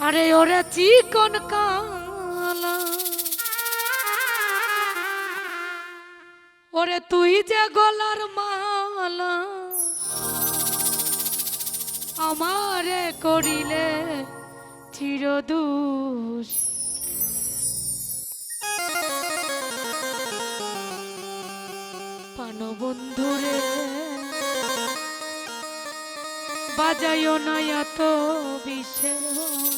আরে ওরে চিকন কালা, ওরে তুই যে গলার মালা আমারে করিলে চিরদুষ। প্রাণবন্ধুরে বাজাইও না এত বিষের বাঁশি।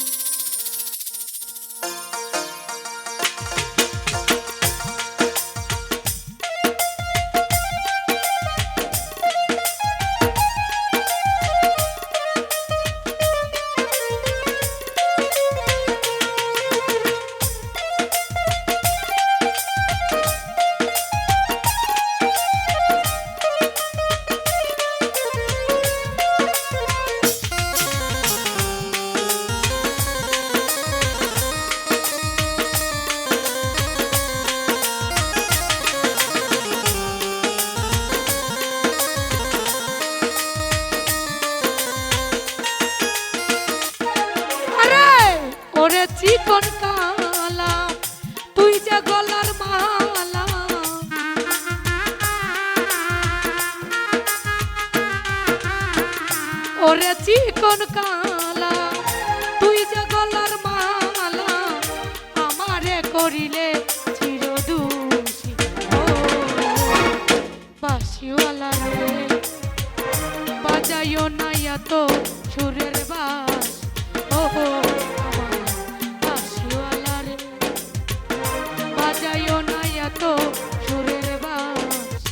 ওরে চিকন কালা তুই যে গলার মালা ওরে চিকন কালা তুই যে গলার মালা আমারে করিলে চিরদুষী। ও বাঁশিওয়ালা রে বাজাইও না এত সুরের বাঁশ। ও বাজাইও না এত সুরের বাঁশ।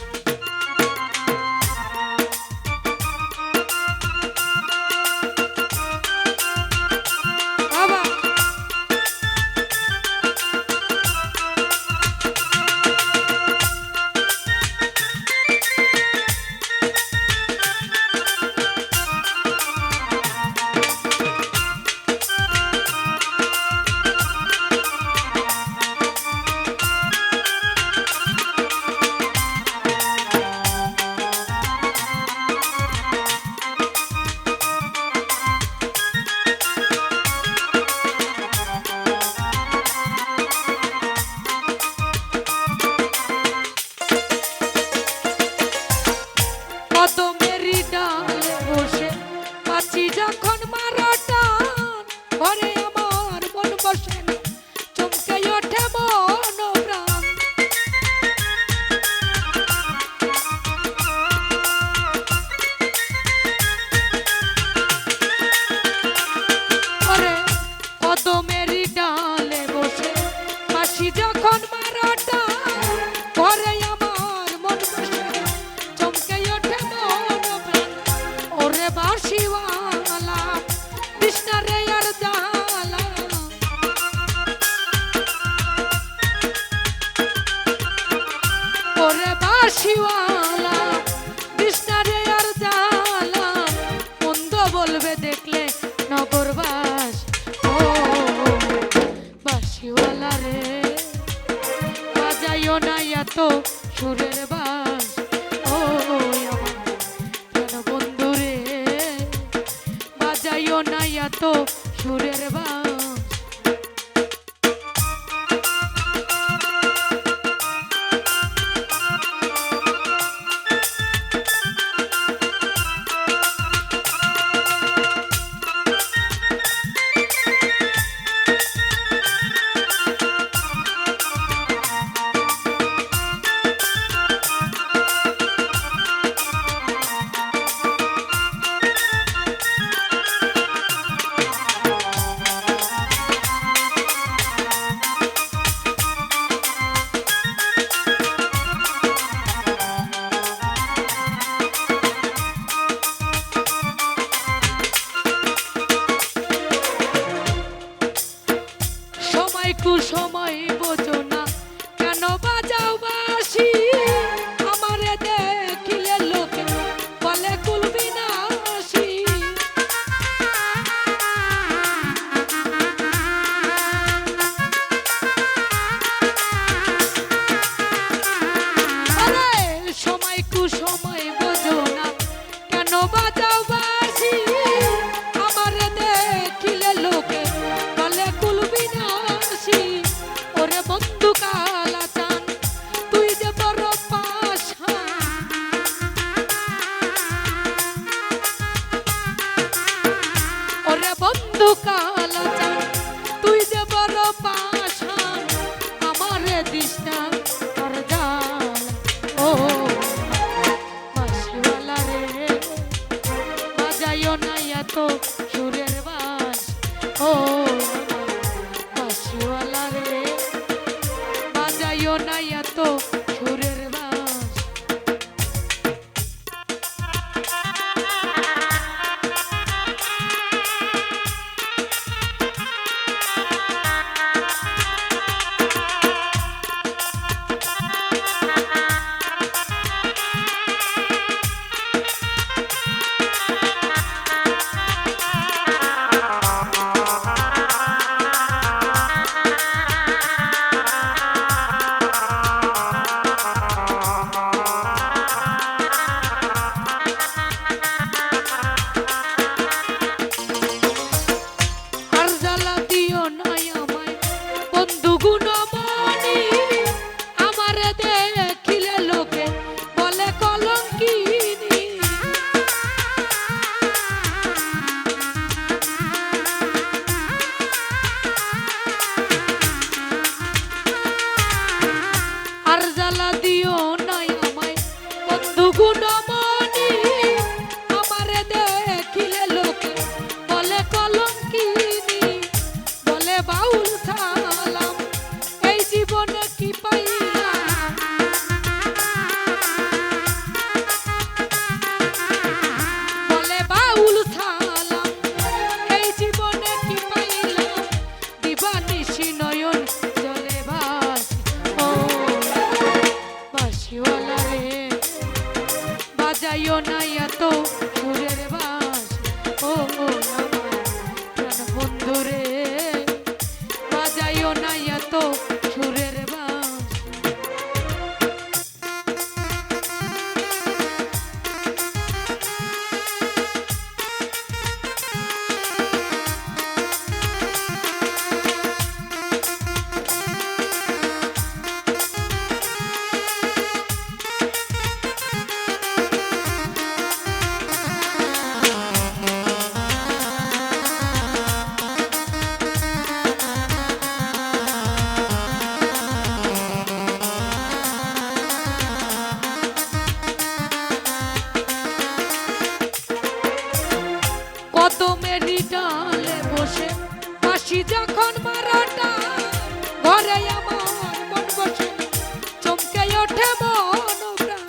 বাবা যখন মারো টান ঘরে আমার মন বসে না, চমকে ওঠে মন প্রাণ। ওরে কদমেরই ডালে বসে বাঁশি যখন মারো টান ঘরে আমার মন বসে না, চমকে ওঠে মন প্রাণ। ওরে বাঁশিওয়ালা কৃষ্ণরে আর জালা ওরে বাঁশিওয়ালা কৃষ্ণরে আর জালা মন্দ বলবে দেখলে নগরবাস। ও বাঁশিওয়ালা রে বাজাইও না এত সুরের বাঁশ। ও আমার বন্ধু রে বাজাইও না এত সুরের বাঁশ। সময় বোঝো না কেন বাজাও বাঁশি, আমারে দেখিলে লোকে বলে কুলবি না আসি। আরে সময় কুসময় বোঝো না কেন বাজাও বাঁশি, আমারে দেখিলে লোকে বন্ধু কালাচান তুই যে বড় পাশান আমারে দিস না আর জান ও বাঁশিওয়ালা রে বাজাইও না এত সুরের বাঁশ ও বাঁশিওয়ালা রে বাজাইও না এত সুরের বাঁশ বাজাইও না এত সুরের বাঁশ ও আমার প্রাণ বন্ধু রে বাজাইও না এত সুরের বাঁশ কদমেরই ডালে বসে বাঁশি যখন মারাটা ঘরে আমার মন বসে চমকে ওঠে মন প্রাণ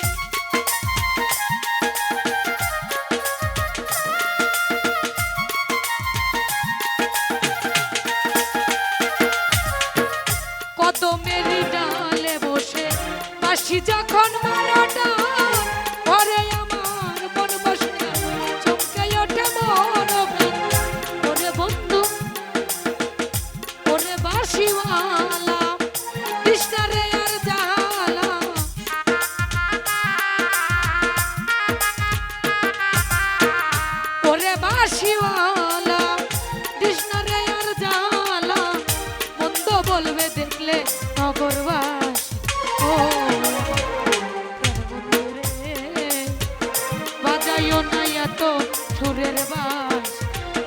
কদমেরই ডালে বসে বাঁশি যখন মারাটা ঘরে আমার মন বসে চমকে ওঠে মন ওরে বন্ধু ওরে বাঁশিওয়ালা কৃষ্ণারে আর জালা ওরে বাঁশিওয়ালা কৃষ্ণারে আর জালা মন্দ বলবে দেখলে নগরবাসী ও বাজাইও না এত সুরের বাঁশ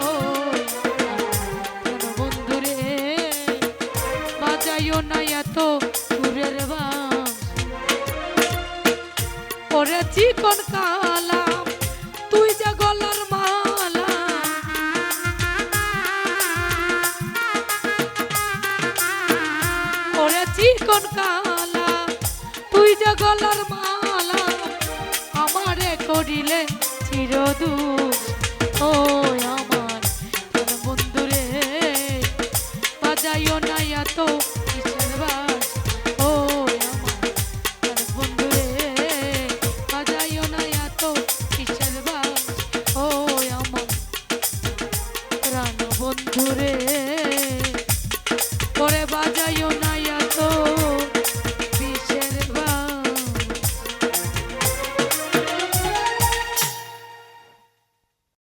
ও বন্ধু রে বাজাইও না এত সুরের বাঁশ ওরে চিকন কালা তুই যে গলার মালা ওরে চিকন কালা তুই যে গলার মালা আমারে করিলে চিরদূর ও আমার বন্ধু রে বাজাইও না এত কিসের বাঁশ ও আমার বন্ধু রে বাজাইও না এত কিসের বাঁশ ও আমার প্রাণ বন্ধু রে।